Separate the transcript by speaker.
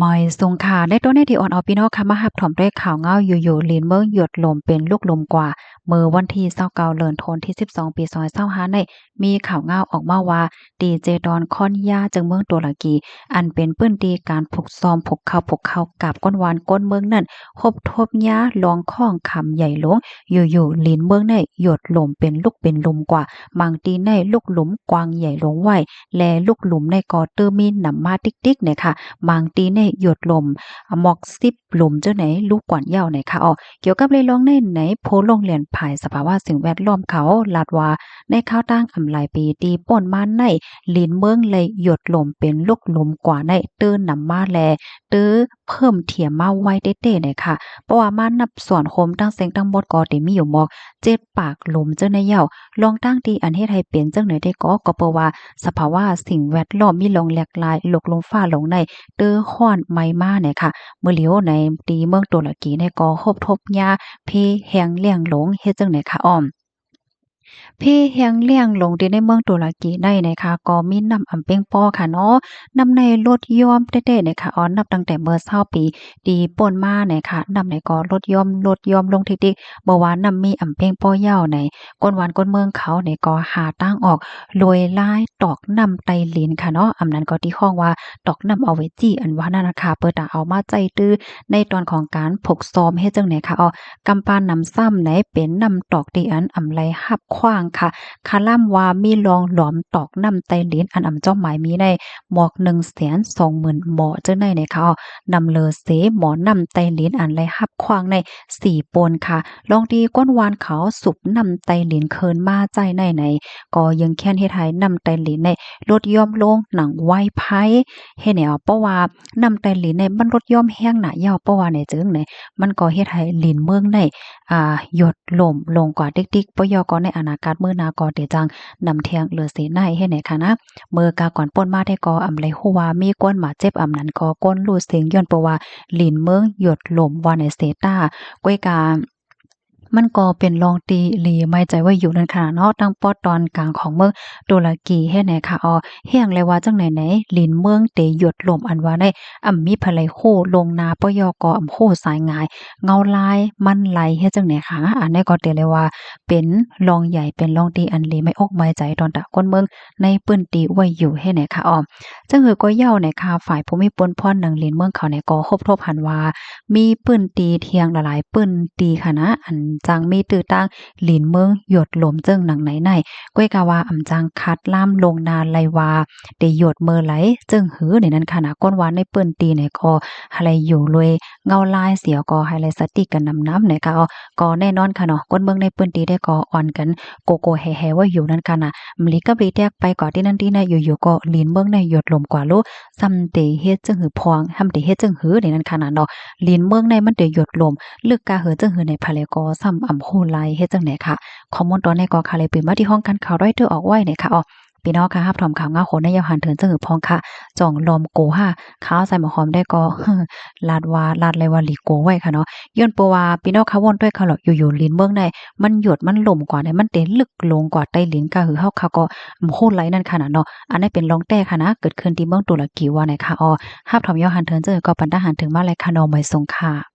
Speaker 1: มอยสงขลาในตัวในที่อ่อนเอาพี่น้องค่ะมารับถอมด้วยข่าวเงาอยู่ๆลีนเมืองหยดลมเป็นลูกลมกว่าเมื่อวันที่29เดือนธันวาคมที่12ปี2025ในมีข่าวเงาออกมาว่าดีเจดอนคอนยาจังเมืองตุรกีอันเป็นปื้นดีการผูกซ้อมผูกเข้ากับก้นวานก้นเมืองนั่นคบทบยาลองข้องคำใหญ่หลงอยู่ๆลีนเมืองในหยดลมเป็นลูกเป็นลมกว่าบางตีในลูกหลุมกว้างใหญ่ลงไว้และลูกหลุมในกอเตอร์มีหนำมาติ๊กๆเนี่ยค่ะบางตีในหยดลมหมอกซิบหลุมเจ้าไหนลูกกว่านยาวไหนค่ะเกี่ยวกับเลยลองในไหนโพลงเรียนภายสภาวะสิ่งแวดล้อมเขาลาดว่าในข้าวตั้งอำหลายปีตีป่นมาในลินเมืองเลยหยดลมเป็นลูกลมกว่าในตื้อนำมาแลตื้อเพิ่มเถียมมาไว้เต้ๆเนี่ยค่ะเพราะว่ามานับส่วนโคมตั้งเสียงตั้งหมดก็ติมีอยู่หมอก7ปากลมเจ้าในเย้าลองตั้งที่อันเฮ็ดให้เป็นจังไหนได้ก็เพราะว่าสภาวะสิ่งแวดล้อมมีลงแหลกหลายลกลมฟ้าลงในเตื้อฮ้อนไหม้มาเนี่ยค่ะมื้อเหลียวในตีเมืองตุรกีเนี่ยก็คบทบยาเพแหงเลี่ยงหลงเฮ็ดจังไหนค่ะพี่เฮียงเลี่ยงลงที่ในเมืองตุรกีได้นะคะก็มีน้ำอำเป้งป้อค่ะเนาะน้ำในลดย่อมเต้ๆนะคะนับตั้งแต่เมื่อ20ปีดีป่นมานะคะน้ำในก็ลดย่อมลงทิกๆบ่ว่าน้ำมีอำเป้งป้อยาวในก้นหวานก้นเมืองเขาเนี่ยก็หาตั้งออกรวยลายตอกน้ำไตลินค่ะเนาะอำนั้นก็ที่ห้องว่าตอกน้ำเอาไว้จี้อันว่านั่นน่ะค่ะเปิดตาเอามาใจตื้อในตอนของการผกซ้อมเฮ็ดจังไหนคะกำปานน้ำซ้ำไหนเป็นน้ำตอกที่อันอำไลหับขว้างค่ะคาล่ำว่ามีรองหลอมตอกน้ำไตลิ้นอันอำเจ้าหมายมีได้หมอก120,000หมอเจ้าในเนี่ยค่ะนำเลอเสหมอน้ำไตลิ้นอันไลหับขว้างใน4ปนค่ะลองดีก้นวานเขาสุบน้ำไตลิ้นเคินมาใจในก็ยังแค้นเฮ็ดให้น้ำไตลิ้นในลดย่อมลงหนังไว้ไผเฮ็ดแนวเพราะว่าน้ำไตลิ้นในมันลดย่อมแห้งหนายาวเพราะว่าในจึงไหนมันก็เฮ็ดให้ลิ้นเมืองในหยดลมลงกว่าติ๊กๆปยก็ในอนาคตมื้อหน้าก็เตจังนำเทียงเหลือเสในให้ไหนค่ะนะเมื่อกาก่อนป่นมาได้ก็อำไลฮู้ว่ามีก้นหมาเจ็บอำนั้นก็ก้นรูดเสียงย้อนเพราะว่าลิ้นเมืองหยดลมว่าในเสตาก้วยกามันก็เป็นรองตีหลีไม่ใจว่าอยู่นั่นค่ะเนาะตั้งปอดตอนกลางของเมืองตุรกีเฮ็ดไหนค่ะเฮียงเลยว่าจังไหนลิ้นเมืองเตหยดลมอันว่าได้มีภลัยโคลงนาปยกอโคสายงายเงาลายมันไหลเฮ็ดจังไหนคะอันนี้ก็เตเลยว่าเป็นรองใหญ่เป็นรองตีอันหลีไม่อกไม่ใจตอนตะก้นเมืองในปื้นตีไว้อยู่ให้ไหนค่ะจังก็เย้าไหนค่ะฝ่ายผู้มีปนพรหนังลิ้นเมืองเขาเนี่ยก็คบทบหันว่ามีปื้นตีเทียงหลายๆปื้นตีค่ะนะอันจังมีตื้อตั้งหลินเมืองหยดลมเจิ้งหนังไหนก้วยกาว่าอำจังคัดล่ามลงนาไลวาได้หยดเมื่อไหลเจิ้งหือในนั้นค่ะนะก้นหวานในเปิ้นตีเนี่ยก็อะไรอยู่เลยเงาลายเสียก็ให้ไลสติกันน้ำเนี่ยค่ะก็แน่นอนค่ะเนาะก้นเมืองในเปิ้นตีได้ก็อ่อนกันโกโก้แฮ่ๆว่าอยู่นั่นค่ะนะมลิกับลีแตกไปก่อนที่นั่นที่น่ะอยู่ๆก็หลินเมืองในหยดลมกว่าโลซ้ำเตเฮ็ดจึงหือพองทำเตเฮ็ดจึงหือในนั้นค่ะนะเนาะหลินเมืองในมันได้หยดลมลึกกาเหอจึงหือในภายก็ซ้ำโหไลเฮ็ดจังไหนค่ะข้อมูลตอนนี้ก็ค่ะเลยเปิดมาที่ห้องกันข่าวร้อยเตอออกไว้เนี่ยค่ะพี่น้องค่ะรับถอมข่าวงาโหนในยาวหันเถินจังหือพองค่ะจ่องลอมโกห้าข้าวใส่หมอหอมได้ก็ลาดเลยว่าลีโกไว้ค่ะเนาะย้อนปว่าพี่น้องค่ะวนด้วยค่ะหรอกอยู่ๆลิ้นเมืองในมันหยดมันล่มกว่าเนี่ยมันเตลึกลงกว่าใต้ลิ้นก็คือเฮาค่ะก็โหไหลนั่นค่ะเนาะอันนี้เป็นรองแต่ค่ะนะเกิดขึ้นที่เมืองตุรกีว่าไหนค่ะรับถอมยาวหันเถินจังก็ปันทหารถึงมาเลยค่ะเนาะไม่ทรงค่ะ